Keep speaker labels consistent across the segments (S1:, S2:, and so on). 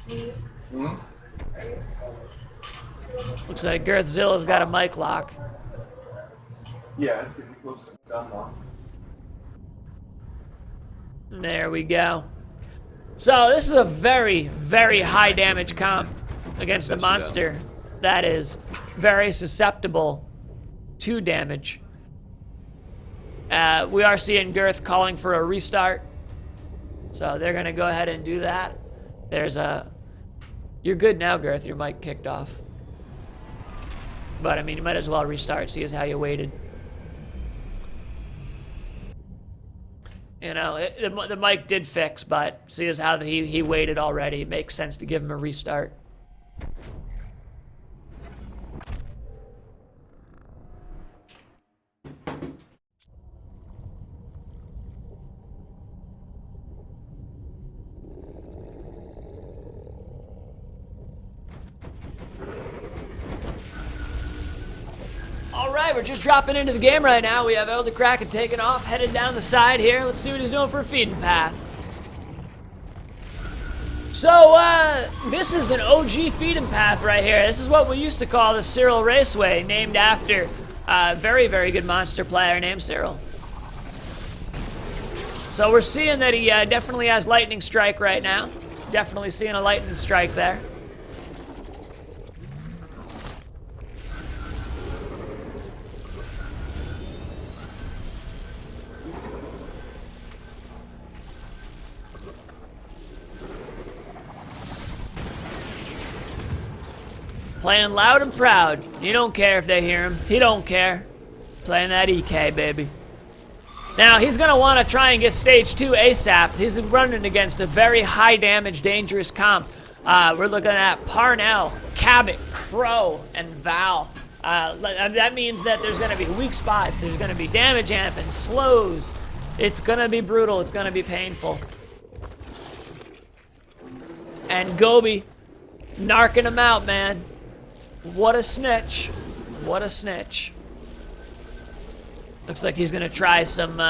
S1: Hmm?
S2: Looks like Girthzilla's got a mic lock.
S1: Yeah, it's getting close to done now.
S2: There we go. So this is a very, very high damage comp against a monster that is very susceptible to damage. We are seeing Girth calling for a restart. So they're going to go ahead and do that. There's a... You're good now, Girth. Your mic kicked off. But, I mean, you might as well restart, see as how you waited. You know, the mic did fix, but see as how he waited already. It makes sense to give him a restart. Alright, we're just dropping into the game right now. We have Elder Kraken taking off, headed down the side here. Let's see what he's doing for a feeding path. So, this is an OG feeding path right here. This is what we used to call the Cyril Raceway, named after a very, very good monster player named Cyril. So we're seeing that he definitely has Lightning Strike right now. Definitely seeing a Lightning Strike there. Playing loud and proud. You don't care if they hear him. He don't care. Playing that EK, baby. Now, he's going to want to try and get stage 2 ASAP. He's running against a very high damage, dangerous comp. We're looking at Parnell, Cabot, Crow, and Val. That means that there's going to be weak spots. There's going to be damage amp and slows. It's going to be brutal. It's going to be painful. And Gobi, narking him out, man. What a snitch. What a snitch. Looks like he's going to try some,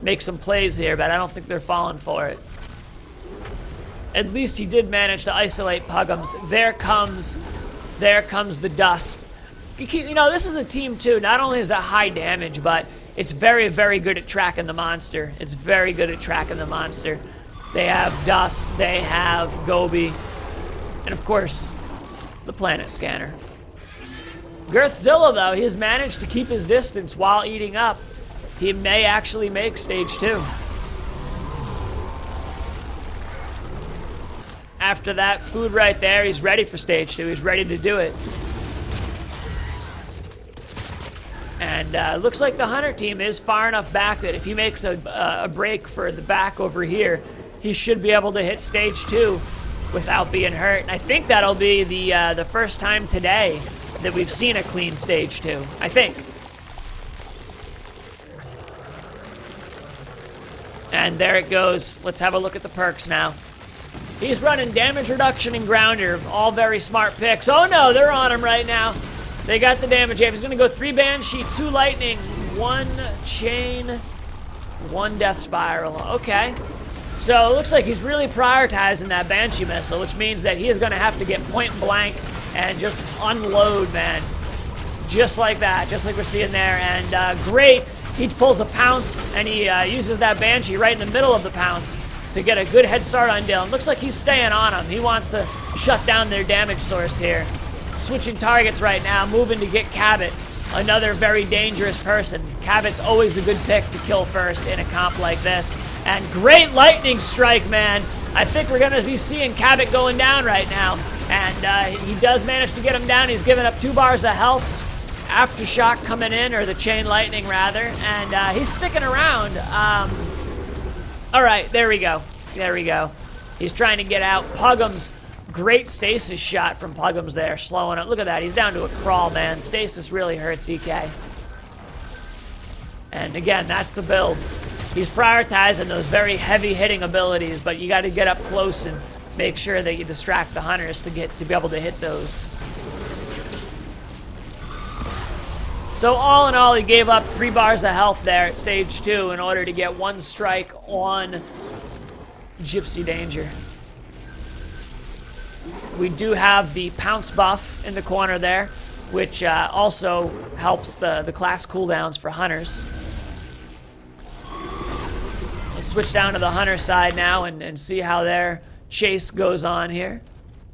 S2: make some plays here, but I don't think they're falling for it. At least he did manage to isolate Puggums. There comes the dust. You know, this is a team, too. Not only is it high damage, but it's very, very good at tracking the monster. It's very good at tracking the monster. They have dust. They have Gobi. And, of course, the planet scanner. Girthzilla, though, he has managed to keep his distance while eating up. He may actually make stage 2. After that food right there, he's ready for stage 2. He's ready to do it. And looks like the Hunter team is far enough back that if he makes a break for the back over here, he should be able to hit stage 2 without being hurt. And I think that'll be the first time today that we've seen a clean stage 2. I think. And there it goes. Let's have a look at the perks now. He's running damage reduction and grounder. All very smart picks. Oh no, they're on him right now. They got the damage amp. He's gonna go 3 Banshee, 2 Lightning, 1 Chain, 1 Death Spiral. Okay. So it looks like he's really prioritizing that Banshee missile, which means that he is gonna have to get point blank and just unload, man. Just like that, just like we're seeing there. And great, he pulls a pounce and he uses that Banshee right in the middle of the pounce to get a good head start on Dill. Looks like he's staying on him. He wants to shut down their damage source here. Switching targets right now, moving to get Cabot, another very dangerous person. Cabot's always a good pick to kill first in a comp like this. And great lightning strike, man. I think we're gonna be seeing Cabot going down right now. And he does manage to get him down. He's giving up 2 bars of health. Aftershock coming in, or the chain lightning rather. And he's sticking around. All right, there we go. There we go. He's trying to get out. Puggums, great stasis shot from Puggums there, slowing it. Look at that, he's down to a crawl, man. Stasis really hurts EK. And again, that's the build. He's prioritizing those very heavy hitting abilities, but you gotta get up close and make sure that you distract the hunters to be able to hit those. So all in all, he gave up 3 bars of health there at stage 2 in order to get 1 strike on Gypsy Danger. we do have the pounce buff in the corner there, which also helps the class cooldowns for hunters. Let's switch down to the hunter side now and see how their chase goes on here.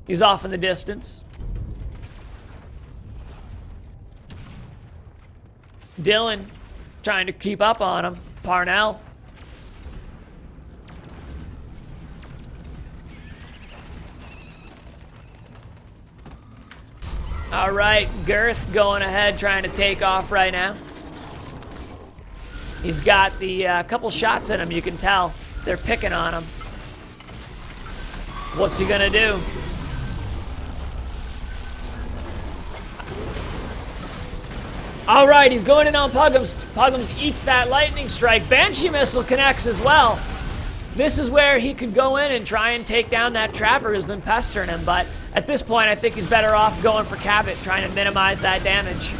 S2: He's off in the distance. Dylan trying to keep up on him. Parnell. All right, Girth going ahead, trying to take off right now. He's got the couple shots in him, you can tell. They're picking on him. What's he gonna do? All right, he's going in on Puggums. Puggums eats that lightning strike. Banshee missile connects as well. This is where he could go in and try and take down that trapper who's been pestering him, but at this point, I think he's better off going for Cabot, trying to minimize that damage.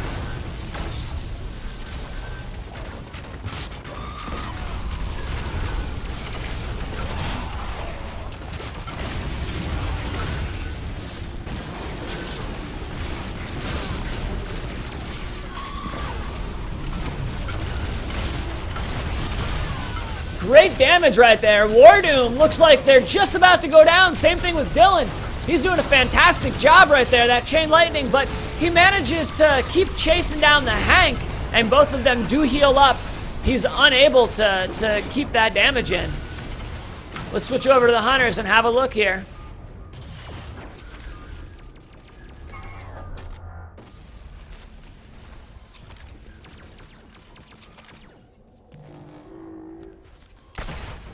S2: Great damage right there. Wardoom looks like they're just about to go down. Same thing with Dylan. He's doing a fantastic job right there, that chain lightning, but he manages to keep chasing down the Hank, and both of them do heal up. He's unable to keep that damage in. Let's switch over to the hunters and have a look here.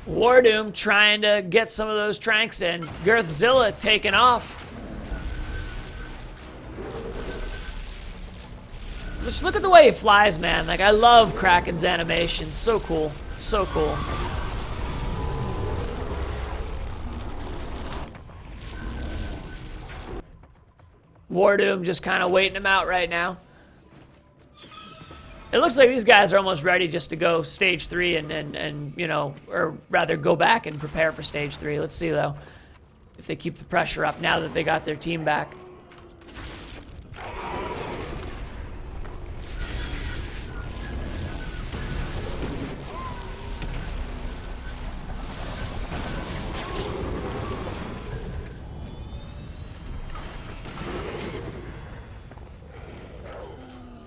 S2: Wardoom trying to get some of those tranks in. Girthzilla taking off. Just look at the way he flies, man. Like, I love Kraken's animation. So cool. So cool. Wardoom just kind of waiting him out right now. It looks like these guys are almost ready just to go stage 3 and you know, or rather go back and prepare for stage 3. Let's see, though, if they keep the pressure up now that they got their team back.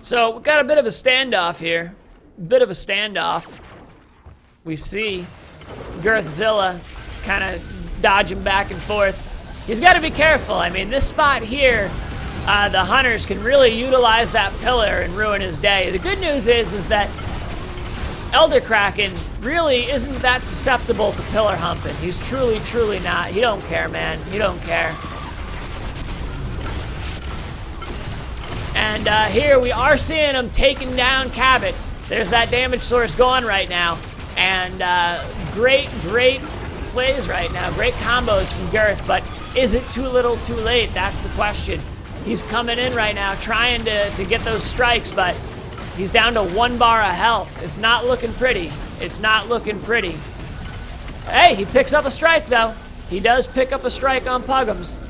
S2: So we've got a bit of a standoff here. We see Girthzilla kind of dodging back and forth. He's got to be careful. I mean, this spot here, the hunters can really utilize that pillar and ruin his day. The good news is that Elder Kraken really isn't that susceptible to pillar humping. He's truly, truly not. He don't care, man. He don't care. And here we are seeing him taking down Cabot. There's that damage source going right now. And great plays right now. Great combos from Girth, but is it too little too late? That's the question. He's coming in right now trying to get those strikes, but he's down to 1 bar of health. It's not looking pretty. It's not looking pretty. Hey, he picks up a strike, though. He does pick up a strike on Puggums.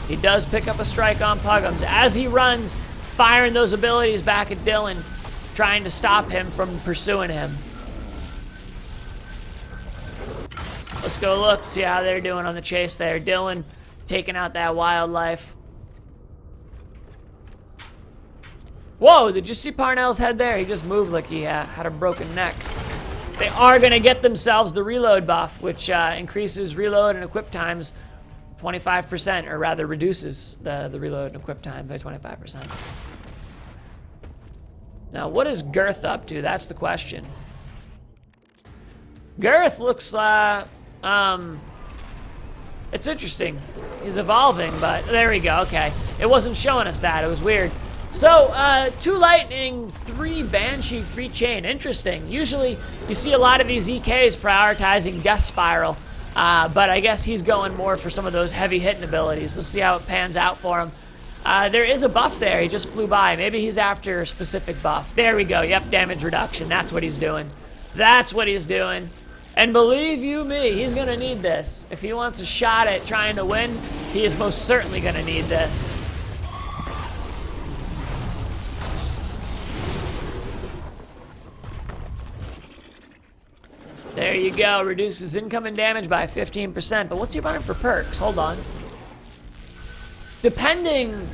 S2: He does pick up a strike on Puggums as he runs, firing those abilities back at Dylan, trying to stop him from pursuing him. Let's go look, see how they're doing on the chase there. Dylan taking out that wildlife. Whoa, did you see Parnell's head there? He just moved like he had a broken neck. They are going to get themselves the reload buff, which increases reload and equip times 25%, or rather reduces the reload and equip time by 25%. Now, what is Girth up to? That's the question. Girth looks it's interesting. He's evolving, but there we go. Okay, it wasn't showing us that. It was weird. So, 2 lightning, 3 banshee, 3 chain. Interesting. Usually, you see a lot of these EKs prioritizing death spiral. But I guess he's going more for some of those heavy hitting abilities. Let's see how it pans out for him. There is a buff there. He just flew by. Maybe he's after a specific buff. There we go. Yep, damage reduction. That's what he's doing. That's what he's doing. And believe you me, he's going to need this. If he wants a shot at trying to win, He is most certainly going to need this. There you go. Reduces incoming damage by 15%. But what's he running for perks? Hold on. Depending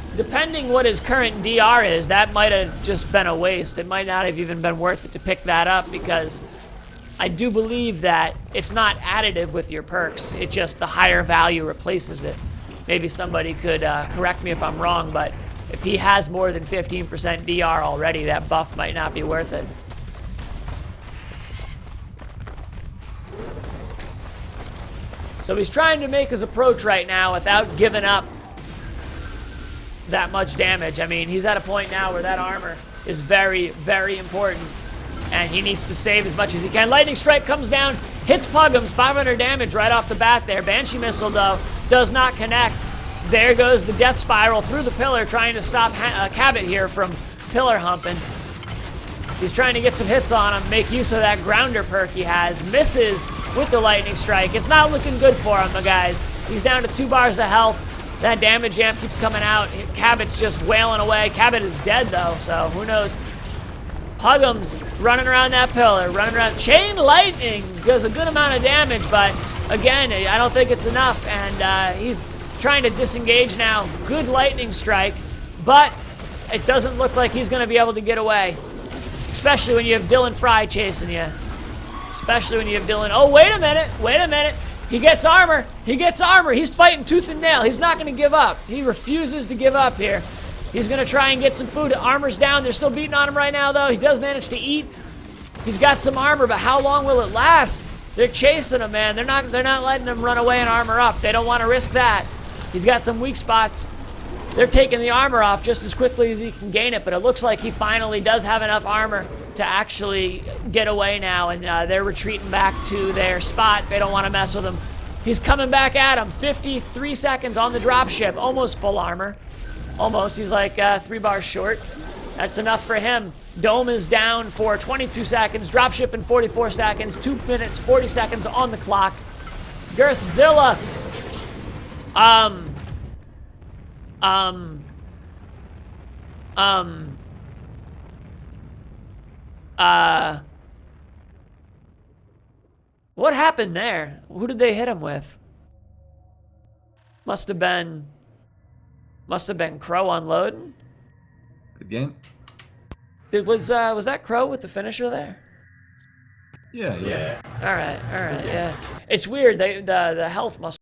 S2: what his current DR is, that might have just been a waste. It might not have even been worth it to pick that up, because I do believe that it's not additive with your perks. It just, the higher value replaces it. Maybe somebody could correct me if I'm wrong, but if he has more than 15% DR already, that buff might not be worth it. So he's trying to make his approach right now without giving up that much damage. I mean, he's at a point now where that armor is very, very important, and he needs to save as much as he can. Lightning Strike comes down, hits Puggums, 500 damage right off the bat there. Banshee Missile, though, does not connect. There goes the Death Spiral through the pillar, trying to stop Cabot here from pillar humping. He's trying to get some hits on him, make use of that grounder perk he has. Misses with the Lightning Strike. It's not looking good for him, guys. He's down to 2 bars of health. That damage amp keeps coming out. Cabot's just wailing away. Cabot is dead, though, so who knows. Puggums running around that pillar, running around. Chain Lightning does a good amount of damage, but again, I don't think it's enough, and he's trying to disengage now. Good Lightning Strike, but it doesn't look like he's going to be able to get away, especially when you have Dill and Fry chasing you. Especially when you have Dylan. Oh, wait a minute. He gets armor. He's fighting tooth and nail. He's not going to give up. He refuses to give up here. He's going to try and get some food. Armor's down. They're still beating on him right now, though. He does manage to eat. He's got some armor, but how long will it last? They're chasing him, man. They're not letting him run away and armor up. They don't want to risk that. He's got some weak spots. They're taking the armor off just as quickly as he can gain it, but it looks like he finally does have enough armor to actually get away now, and they're retreating back to their spot. They don't want to mess with him. He's coming back at him. 53 seconds on the dropship. Almost full armor. Almost. He's like 3 bars short. That's enough for him. Dome is down for 22 seconds. Dropship in 44 seconds. 2 minutes, 40 seconds on the clock. Girthzilla. What happened there? Who did they hit him with? Must have been Crow unloading.
S3: Good game.
S2: Was that Crow with the finisher there?
S3: Yeah.
S2: All right, yeah. It's weird. The health must